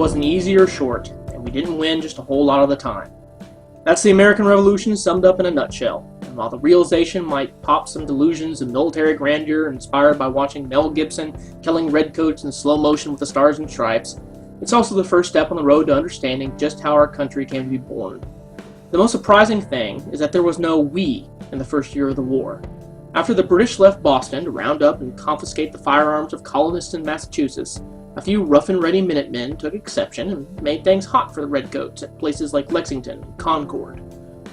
wasn't easy or short, and we didn't win just a whole lot of the time. That's the American Revolution summed up in a nutshell, and while the realization might pop some delusions of military grandeur inspired by watching Mel Gibson killing redcoats in slow motion with the stars and stripes, it's also the first step on the road to understanding just how our country came to be born. The most surprising thing is that there was no "we" in the first year of the war. After the British left Boston to round up and confiscate the firearms of colonists in Massachusetts, a few rough-and-ready Minutemen took exception and made things hot for the redcoats at places like Lexington and Concord.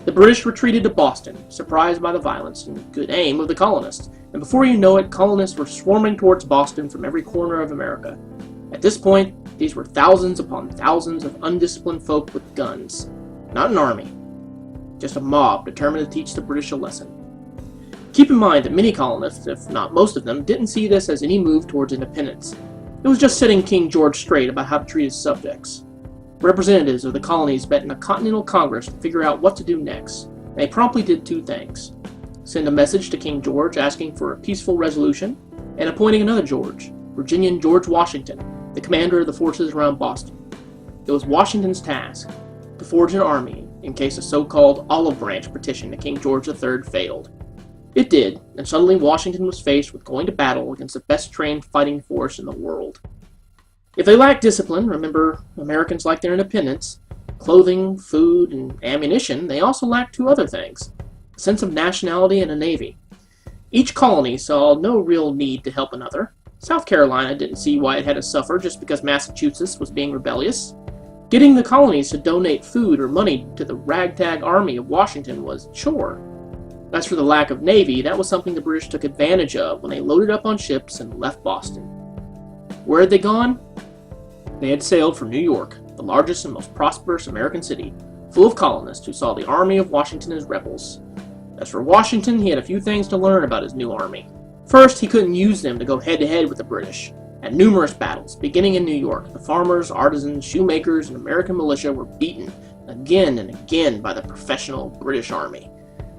The British retreated to Boston, surprised by the violence and good aim of the colonists, and before you know it, colonists were swarming towards Boston from every corner of America. At this point, these were thousands upon thousands of undisciplined folk with guns. Not an army, just a mob determined to teach the British a lesson. Keep in mind that many colonists, if not most of them, didn't see this as any move towards independence. It was just setting King George straight about how to treat his subjects. Representatives of the colonies met in a Continental Congress to figure out what to do next, and they promptly did two things: send a message to King George asking for a peaceful resolution, and appointing another George, Virginian George Washington, the commander of the forces around Boston. It was Washington's task to forge an army in case a so-called olive branch petition to King George III failed. It did, and suddenly Washington was faced with going to battle against the best-trained fighting force in the world. If they lacked discipline, remember, Americans like their independence, clothing, food, and ammunition, they also lacked two other things: a sense of nationality and a navy. Each colony saw no real need to help another. South Carolina didn't see why it had to suffer just because Massachusetts was being rebellious. Getting the colonies to donate food or money to the ragtag army of Washington was a chore. As for the lack of navy, that was something the British took advantage of when they loaded up on ships and left Boston. Where had they gone? They had sailed for New York, the largest and most prosperous American city, full of colonists who saw the army of Washington as rebels. As for Washington, he had a few things to learn about his new army. First, he couldn't use them to go head-to-head with the British. At numerous battles, beginning in New York, the farmers, artisans, shoemakers, and American militia were beaten again and again by the professional British army.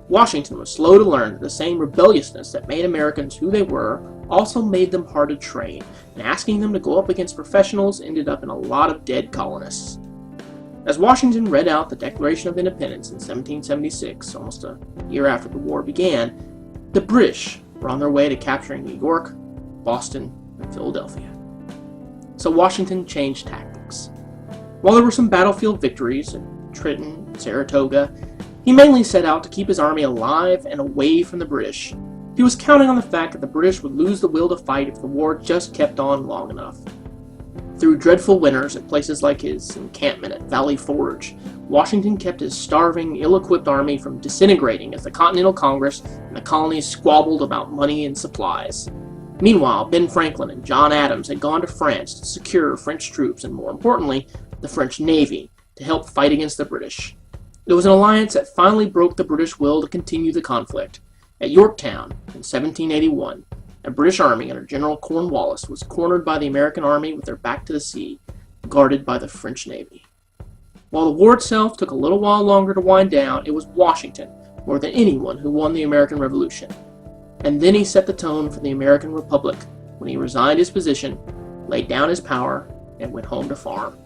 Washington was slow to learn that the same rebelliousness that made Americans who they were also made them hard to train, and asking them to go up against professionals ended up in a lot of dead colonists. As Washington read out the Declaration of Independence in 1776, almost a year after the war began, the British were on their way to capturing New York, Boston, and Philadelphia. So Washington changed tactics. While there were some battlefield victories at Trenton and Saratoga, he mainly set out to keep his army alive and away from the British. He was counting on the fact that the British would lose the will to fight if the war just kept on long enough. Through dreadful winters at places like his encampment at Valley Forge, Washington kept his starving, ill-equipped army from disintegrating as the Continental Congress and the colonies squabbled about money and supplies. Meanwhile, Ben Franklin and John Adams had gone to France to secure French troops and, more importantly, the French Navy to help fight against the British. It was an alliance that finally broke the British will to continue the conflict. At Yorktown in 1781, a British army under General Cornwallis was cornered by the American army with their back to the sea, guarded by the French Navy. While the war itself took a little while longer to wind down, it was Washington, more than anyone, who won the American Revolution. And then he set the tone for the American Republic when he resigned his position, laid down his power, and went home to farm.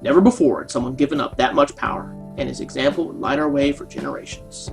Never before had someone given up that much power, and his example would light our way for generations.